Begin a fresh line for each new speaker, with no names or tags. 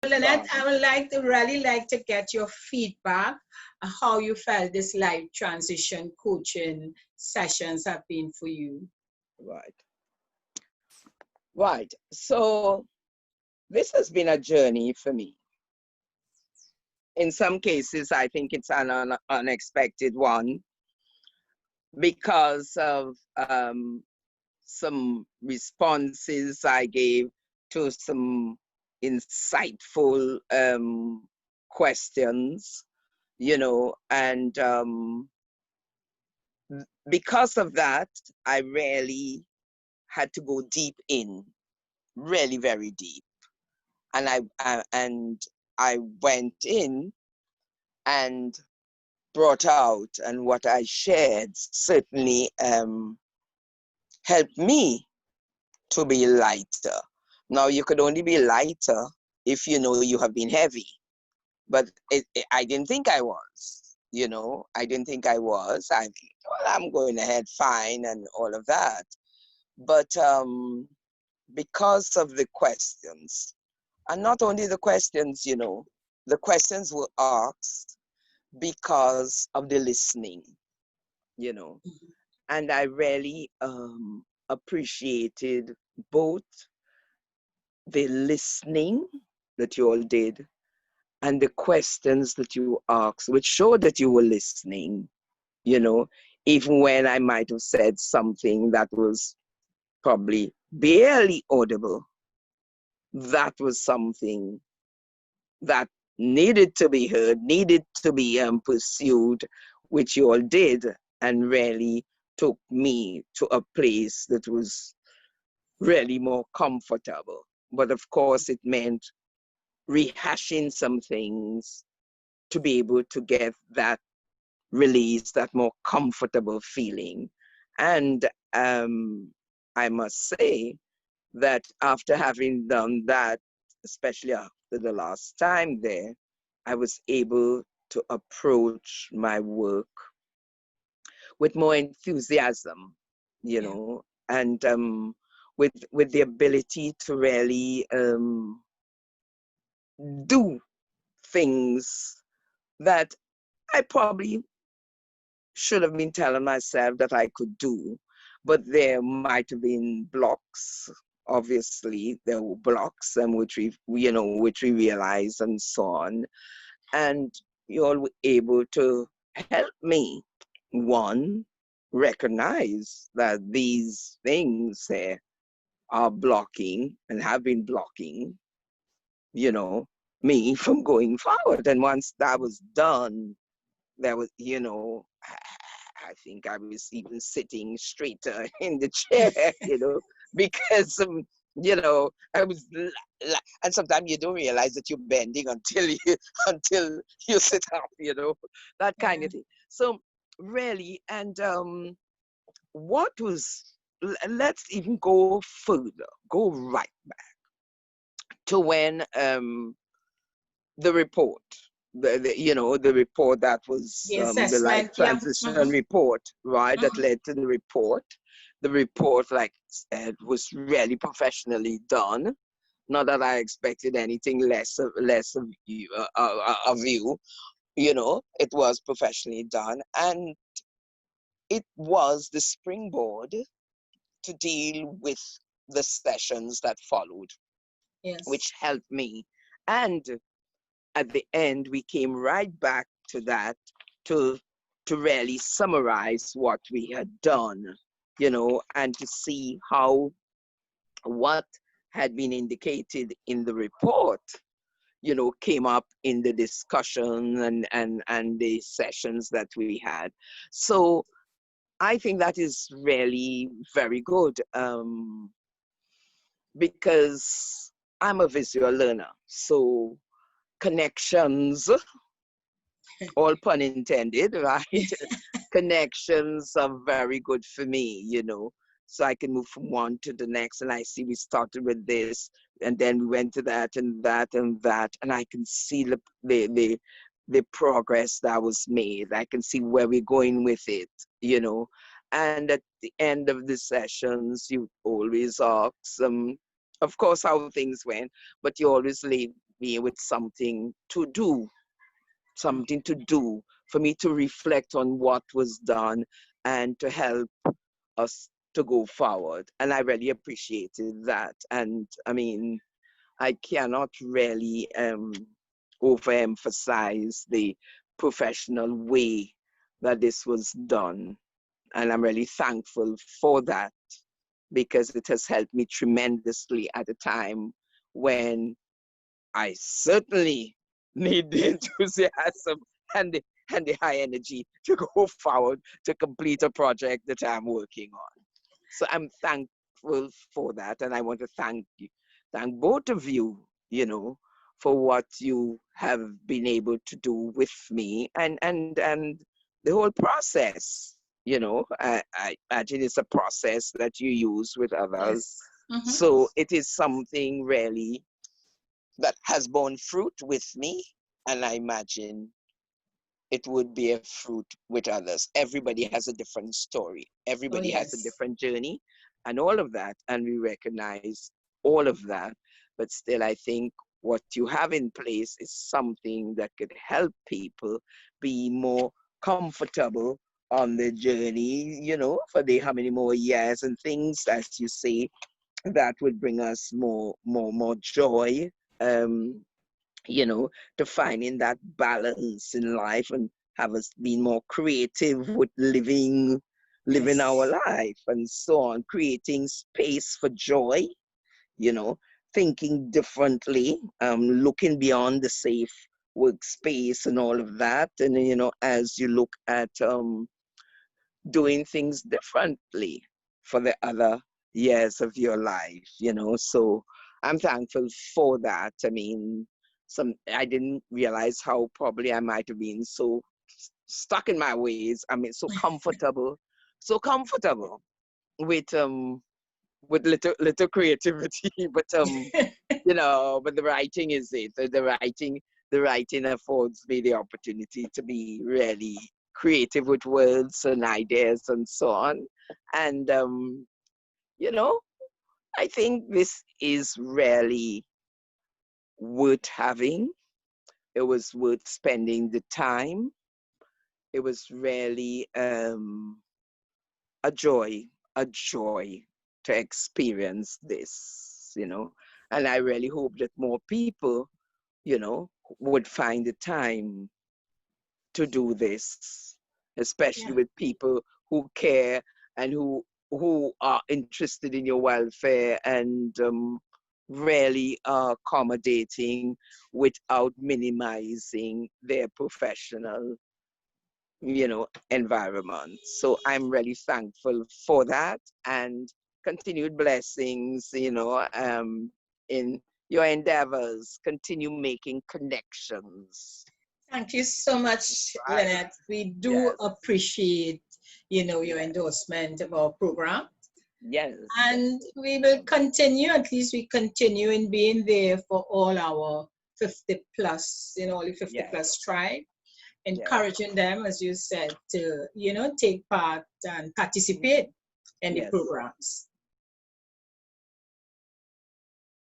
Lynette,
Gone.
I would really like to get your feedback on how you felt this life transition coaching sessions have been for you.
Right. Right. So this has been a journey for me. In some cases, I think it's an unexpected one because of some responses I gave to some insightful questions, and because of that, I really had to go deep in, really very deep, and I went in and brought out, and what I shared certainly helped me to be lighter. Now, you could only be lighter if you know you have been heavy, but I didn't think I was. I didn't think I was. Well, I'm going ahead fine and all of that. But because of the questions, and not only the questions, the questions were asked because of the listening, you know. And I really appreciated both the listening that you all did and the questions that you asked, which showed that you were listening, you know, even when I might have said something that was probably barely audible. That was something that needed to be heard, needed to be pursued, which you all did, and really took me to a place that was really more comfortable. But of course, it meant rehashing some things to be able to get that release, that more comfortable feeling. And I must say that after having done that, especially after the last time there, I was able to approach my work with more enthusiasm,
Yeah.
and with the ability to really do things that I probably should have been telling myself that I could do, but there might have been blocks. Obviously, there were blocks, and which we realized, and so on. And you all were able to help me. One, recognize that these things are blocking and have been blocking, you know, me from going forward. And once that was done, there was, I think I was even sitting straighter in the chair, because, I was, and sometimes you don't realize that you're bending until you, until you sit up, that kind
Yeah.
of thing. So really, and what was, let's even go further, go right back to when the report, the report that was
The
the life
assessment. Yeah.
transition report, right, that led to the report. The report, like I said, was really professionally done. Not that I expected anything less of you, it was professionally done, and it was the springboard to deal with the sessions that followed,
Yes.
which helped me. And at the end, we came right back to that to to really summarize what we had done, and to see how what had been indicated in the report, came up in the discussion and the sessions that we had. So I think that is really very good, because I'm a visual learner. So connections, all pun intended, right? Connections are very good for me, so I can move from one to the next. And I see we started with this, and then we went to that and that and that, and I can see the progress that was made. I can see where we're going with it, and at the end of the sessions, you always ask of course, how things went, but you always leave me with something to do, for me to reflect on what was done and to help us to go forward. And I really appreciated that. And I mean, I cannot really overemphasize the professional way that this was done. And I'm really thankful for that because it has helped me tremendously at a time when I certainly need the enthusiasm and the high energy to go forward to complete a project that I'm working on. So I'm thankful for that, and I want to thank both of you, for what you have been able to do with me and the whole process. I imagine it's a process that you use with others.
Yes.
So it is something really that has borne fruit with me, and I imagine it would bear fruit with others. Everybody has a different story.
Oh,
Everybody has a
yes.
different journey and all of that. And we recognize all of that. But still, I think what you have in place is something that could help people be more comfortable on the journey, for the how many more years and things, as you say, that would bring us more joy. Um, to finding that balance in life and have us being more creative with living our
Yes.
life and so on, creating space for joy, you know, thinking differently, looking beyond the safe workspace and all of that. And, as you look at doing things differently for the other years of your life, So I'm thankful for that. I mean, I didn't realize how probably I might have been so stuck in my ways. I mean, so comfortable with little creativity, but but the writing is it. The writing affords me the opportunity to be really creative with words and ideas and so on. And you know, I think this is really worth having. It was worth spending the time. It was really a joy to experience this, And I really hope that more people, you know, would find the time to do this, especially
Yeah.
with people who care and who are interested in your welfare and really are accommodating without minimizing their professional, environment. So I'm really thankful for that and continued blessings, in your endeavors. Continue making connections.
Thank you so much,
Right?
Lynette. We do
Yes.
appreciate, your
Yes.
endorsement of our program.
Yes. Yes.
And we will continue, at least we continue in being there for all our 50 plus, all the 50
Yes.
plus tribe,
Yes.
encouraging them, as you said, to, take part and participate in the
Yes.
programs.